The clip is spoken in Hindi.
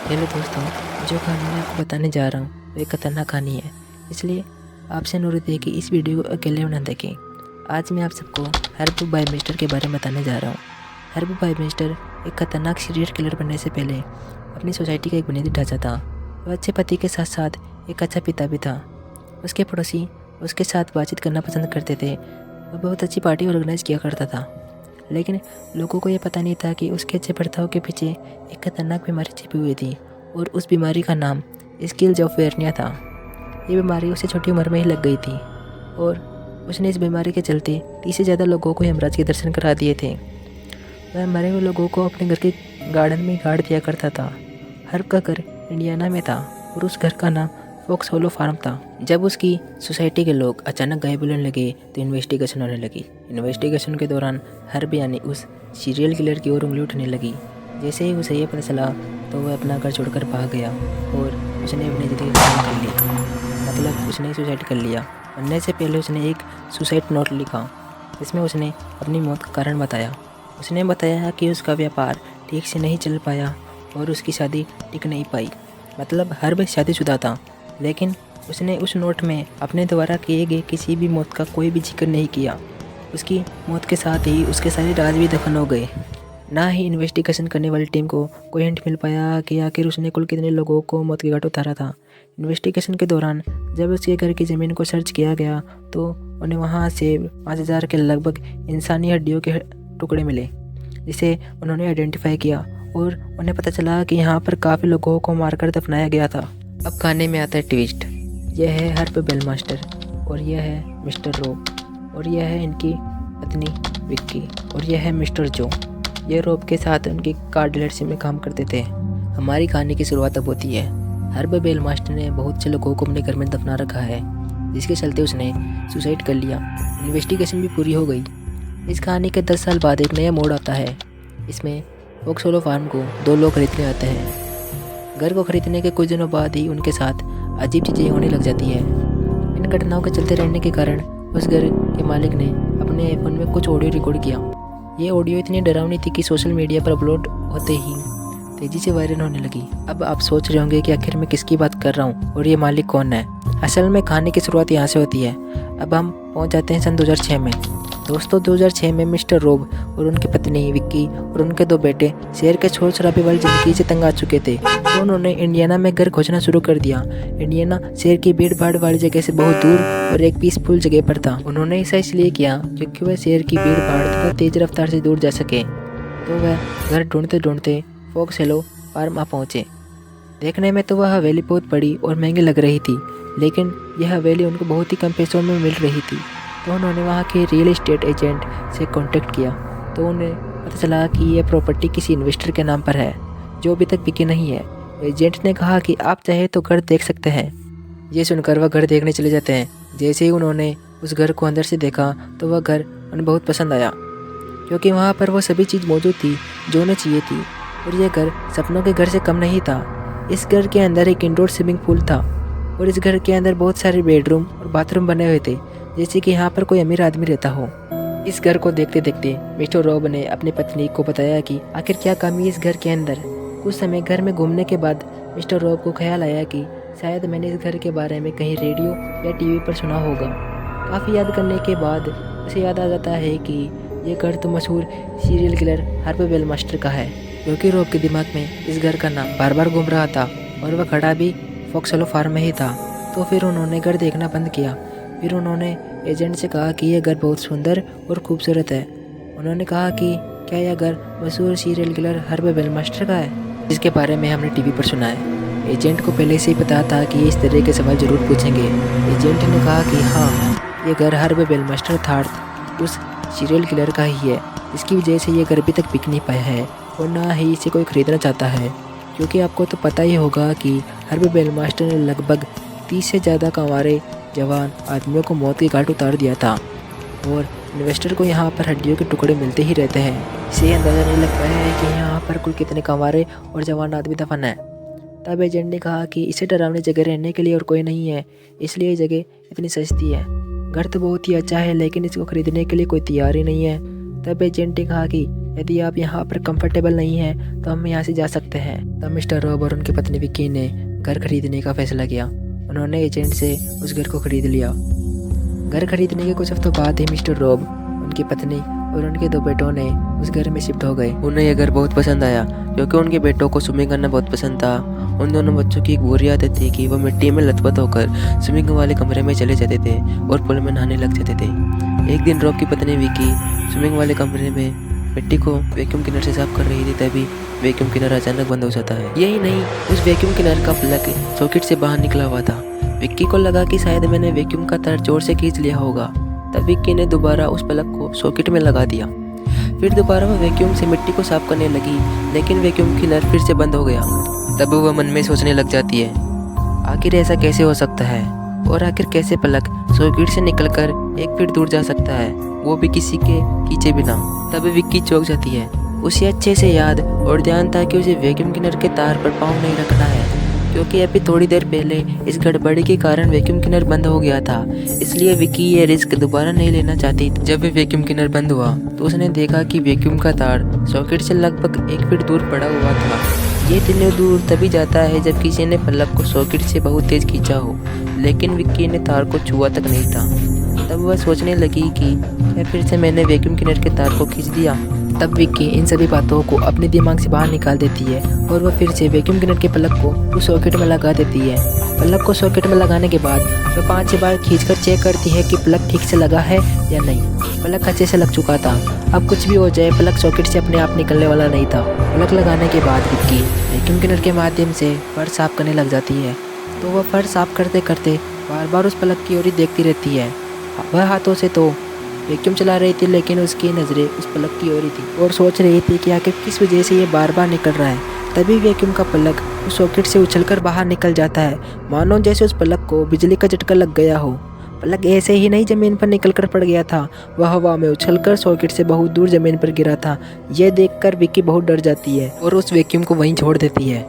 हेलो दोस्तों, जो कहानी मैं आपको बताने जा रहा हूँ वो एक खतरनाक कहानी है। इसलिए आपसे अनुरोध है कि इस वीडियो को अकेले ना देखें। आज मैं आप सबको हर्ब बायमिस्टर के बारे में बताने जा रहा हूँ। हर्ब बायमिस्टर एक खतरनाक सीरियल किलर बनने से पहले अपनी सोसाइटी का एक बुनियादी ढांचा था। वह अच्छे पति के साथ साथ एक अच्छा पिता भी था। उसके पड़ोसी उसके साथ बातचीत करना पसंद करते थे। वह बहुत अच्छी पार्टी ऑर्गेनाइज किया करता था, लेकिन लोगों को यह पता नहीं था कि उसके अच्छे बर्ताव के पीछे एक खतरनाक बीमारी छिपी हुई थी और उस बीमारी का नाम स्किज़ोफ्रेनिया था। ये बीमारी उसे छोटी उम्र में ही लग गई थी और उसने इस बीमारी के चलते 30 से ज़्यादा लोगों को यमराज के दर्शन करा दिए थे। वह मरे हुए लोगों को अपने घर के गार्डन में गाड़ दिया करता था। हर्ब का घर इंडियाना में था और उस घर का नाम फॉक्स होलो फार्म था। जब उसकी सोसाइटी के लोग अचानक गायब होने लगे तो इन्वेस्टिगेशन होने लगी। इन्वेस्टिगेशन के दौरान हर्ब यानी उस सीरियल किलर की ओर उंगली उठने लगी। जैसे ही उसे यह पता चला तो वह अपना घर छोड़कर भाग गया और उसने अपनी ज़िंदगी खत्म कर ली। मतलब उसने सुसाइड कर लिया। मरने से पहले उसने एक सुसाइड नोट लिखा जिसमें उसने अपनी मौत का कारण बताया। उसने बताया कि उसका व्यापार ठीक से नहीं चल पाया और उसकी शादी टिक नहीं पाई। मतलब हर्ब शादीशुदा था, लेकिन उसने उस नोट में अपने द्वारा किए गए किसी भी मौत का कोई भी जिक्र नहीं किया। उसकी मौत के साथ ही उसके सारे राज भी दफन हो गए। ना ही इन्वेस्टिगेशन करने वाली टीम को कोई हिंट मिल पाया कि आखिर उसने कुल कितने लोगों को मौत के घाट उतारा था। इन्वेस्टिगेशन के दौरान जब उसके घर की ज़मीन को सर्च किया गया तो उन्हें वहां से 5000 के लगभग इंसानी हड्डियों के टुकड़े मिले, जिसे उन्होंने आइडेंटिफाई किया और उन्हें पता चला कि यहाँ पर काफ़ी लोगों को मारकर दफनाया गया था। अब कहानी में आता है ट्विस्ट। यह है हर्ब बेलमास्टर और यह है मिस्टर रॉब और यह है इनकी पत्नी विक्की और यह है मिस्टर जो। ये रॉब के साथ उनकी कार डीलरशिप में काम करते थे। हमारी कहानी की शुरुआत अब होती है। हर्ब बेलमास्टर ने बहुत से लोगों को अपने घर में दफना रखा है, जिसके चलते उसने सुसाइड कर लिया। इन्वेस्टिगेशन भी पूरी हो गई। इस कहानी के 10 साल बाद एक नया मोड़ आता है। इसमें फॉक्स होलो फार्म को 2 लोग खरीदने आते हैं। घर को खरीदने के कुछ दिनों बाद ही उनके साथ अजीब चीज़ें होने लग जाती है। इन घटनाओं के चलते रहने के कारण उस घर के मालिक ने अपने आईफोन में कुछ ऑडियो रिकॉर्ड किया। ये ऑडियो इतनी डरावनी थी कि सोशल मीडिया पर अपलोड होते ही तेज़ी से वायरल होने लगी। अब आप सोच रहे होंगे कि आखिर मैं किसकी बात कर रहा हूँ और ये मालिक कौन है। असल में कहानी की शुरुआत यहाँ से होती है। अब हम पहुँच जाते हैं सन 2006 में। दोस्तों, 2006 में मिस्टर रॉब और उनकी पत्नी विक्की और उनके 2 बेटे शहर के शोर शराबे वाली ज़िंदगी से तंग आ चुके थे, तो उन्होंने इंडियाना में घर खोजना शुरू कर दिया। इंडियाना शहर की भीड़ भाड़ वाली जगह से बहुत दूर और एक पीसफुल जगह पर था। उन्होंने ऐसा इसलिए किया क्योंकि वह शहर की भीड़ भाड़ तथा तेज रफ्तार से दूर जा सके। तो वह घर ढूंढते ढूंढते फॉक्स होलो फार्म आ पहुँचे। देखने में तो वह हवेली बहुत बड़ी और महंगी लग रही थी, लेकिन यह हवेली उनको बहुत ही कम पैसों में मिल रही थी। तो उन्होंने वहाँ के रियल एस्टेट एजेंट से कांटेक्ट किया तो उन्हें पता चला कि यह प्रॉपर्टी किसी इन्वेस्टर के नाम पर है जो अभी तक बिकी नहीं है। एजेंट ने कहा कि आप चाहे तो घर देख सकते हैं। ये सुनकर वह घर देखने चले जाते हैं। जैसे ही उन्होंने उस घर को अंदर से देखा तो वह घर उन्हें बहुत पसंद आया, क्योंकि वहाँ पर वो सभी चीज़ मौजूद थी जो उन्हें चाहिए थी। और यह घर सपनों के घर से कम नहीं था। इस घर के अंदर एक इंडोर स्विमिंग पूल था और इस घर के अंदर बहुत सारे बेडरूम और बाथरूम बने हुए थे, जैसे कि यहाँ पर कोई अमीर आदमी रहता हो। इस घर को देखते देखते मिस्टर रॉब ने अपनी पत्नी को बताया कि आखिर क्या कमी है इस घर के अंदर। कुछ समय घर में घूमने के बाद मिस्टर रॉब को ख्याल आया कि शायद मैंने इस घर के बारे में कहीं रेडियो या टीवी पर सुना होगा। काफ़ी याद करने के बाद उसे याद आ जाता है कि ये घर तो मशहूर सीरियल किलर हर्ब बेलमास्टर का है, क्योंकि रॉब के दिमाग में इस घर का नाम बार बार घूम रहा था और वह खड़ा भी फॉक्स होलो फार्म में ही था। तो फिर उन्होंने घर देखना बंद किया। फिर उन्होंने एजेंट से कहा कि यह घर बहुत सुंदर और खूबसूरत है। उन्होंने कहा कि क्या यह घर मशहूर सीरियल किलर हर्ब बेलमास्टर का है, जिसके बारे में हमने टीवी पर सुना है। एजेंट को पहले से ही पता था कि ये इस तरह के सवाल जरूर पूछेंगे। एजेंट ने कहा कि हाँ, ये घर हर्ब बेलमास्टर अर्थात उस सीरियल किलर का ही है, इसकी वजह से ये घर अभी तक बिक नहीं पाया है और ना ही इसे कोई ख़रीदना चाहता है। क्योंकि आपको तो पता ही होगा कि हर्ब बेलमास्टर ने लगभग 30 से ज़्यादा कंवारे जवान आदमियों को मौत के घाट उतार दिया था और इन्वेस्टर को यहाँ पर हड्डियों के टुकड़े मिलते ही रहते हैं। इसे अंदाज़ा नहीं लग पाया है कि यहाँ पर कुल कितने कंवारे और जवान आदमी दफन है। तब एजेंट ने कहा कि इसे डरावनी जगह रहने के लिए और कोई नहीं है, इसलिए ये जगह इतनी सस्ती है। घर तो बहुत ही अच्छा है, लेकिन इसको खरीदने के लिए कोई तैयार ही नहीं है। तब एजेंट ने कहा कि यदि आप यहाँ पर कंफर्टेबल नहीं हैं तो हम यहाँ से जा सकते हैं। तब मिस्टर रॉब और उनकी पत्नी विक्की ने घर खरीदने का फैसला किया। उन्होंने एजेंट से उस घर को खरीद लिया। घर खरीदने के कुछ हफ्तों बाद ही मिस्टर रॉब, उनकी पत्नी और उनके 2 बेटों ने उस घर में शिफ्ट हो गए। उन्हें यह घर बहुत पसंद आया क्योंकि उनके बेटों को स्विमिंग करना बहुत पसंद था। उन दोनों बच्चों की एक बुरी आदत थी कि वो मिट्टी में लथपथ होकर स्विमिंग वाले कमरे में चले जाते थे और पूल में नहाने लग जाते थे। एक दिन रॉब की पत्नी विक्की स्विमिंग वाले कमरे में मिट्टी को वैक्यूम क्लीनर से साफ कर रही थी, तभी वैक्यूम क्लीनर अचानक बंद हो जाता है। यही नहीं, उस वैक्यूम क्लीनर का प्लग सॉकेट से बाहर निकला हुआ था। विक्की को लगा कि शायद मैंने वैक्यूम का तार जोर से खींच लिया होगा। तब विक्की ने दोबारा उस प्लग को सॉकेट में लगा दिया। फिर दोबारा वह वैक्यूम से मिट्टी को साफ करने लगी, लेकिन वैक्यूम क्लीनर फिर से बंद हो गया। तब वह मन में सोचने लग जाती है, आखिर ऐसा कैसे हो सकता है और आखिर कैसे प्लग सॉकेट से निकलकर 1 फीट दूर जा सकता है, वो भी किसी के खींचे बिना। तब विक्की चौंक जाती है। उसे अच्छे से याद और ध्यान था कि उसे वैक्यूम क्लीनर के तार पर पाँव नहीं रखना है, क्योंकि अभी थोड़ी देर पहले इस गड़बड़ी के कारण वैक्यूम क्लीनर बंद हो गया था। इसलिए विक्की ये रिस्क दोबारा नहीं लेना चाहती। जब वैक्यूम क्लीनर बंद हुआ तो उसने देखा कि वैक्यूम का तार सॉकेट से लगभग 1 फीट दूर पड़ा हुआ था। ये इतने दूर तभी जाता है जब किसी ने प्लग को सॉकेट से बहुत तेज खींचा हो, लेकिन विक्की ने तार को छुआ तक नहीं था। तब वह सोचने लगी कि क्या फिर से मैंने वैक्यूम क्लीनर के तार को खींच दिया। तब विक्की इन सभी बातों को अपने दिमाग से बाहर निकाल देती है और वह फिर से वैक्यूम क्लीनर के प्लग को उस सॉकेट में लगा देती है। प्लग को सॉकेट में लगाने के बाद वह 5-6 बार खींचकर चेक करती है कि प्लग ठीक से लगा है या नहीं। प्लग अच्छे से लग चुका था। अब कुछ भी हो जाए, प्लग सॉकेट से अपने आप निकलने वाला नहीं था। प्लग लगाने के बाद विक्की वैक्यूम क्लीनर के माध्यम से फर्श साफ करने लग जाती है। तो वह फर्श साफ करते करते बार बार उस प्लग की ओर ही देखती रहती है। वह हाथों से तो वैक्यूम चला रही थी, लेकिन उसकी नज़रें उस प्लग की ओर ही थी और सोच रही थी कि आखिर किस वजह से ये बार बार निकल रहा है। तभी वैक्यूम का प्लग उस सॉकेट से उछलकर बाहर निकल जाता है, मानो जैसे उस प्लग को बिजली का झटका लग गया हो। प्लग ऐसे ही नहीं ज़मीन पर निकलकर पड़ गया था, वह हवा में उछलकर सॉकेट से बहुत दूर ज़मीन पर गिरा था। यह देखकर विक्की बहुत डर जाती है और उस वैक्यूम को वहीं छोड़ देती है।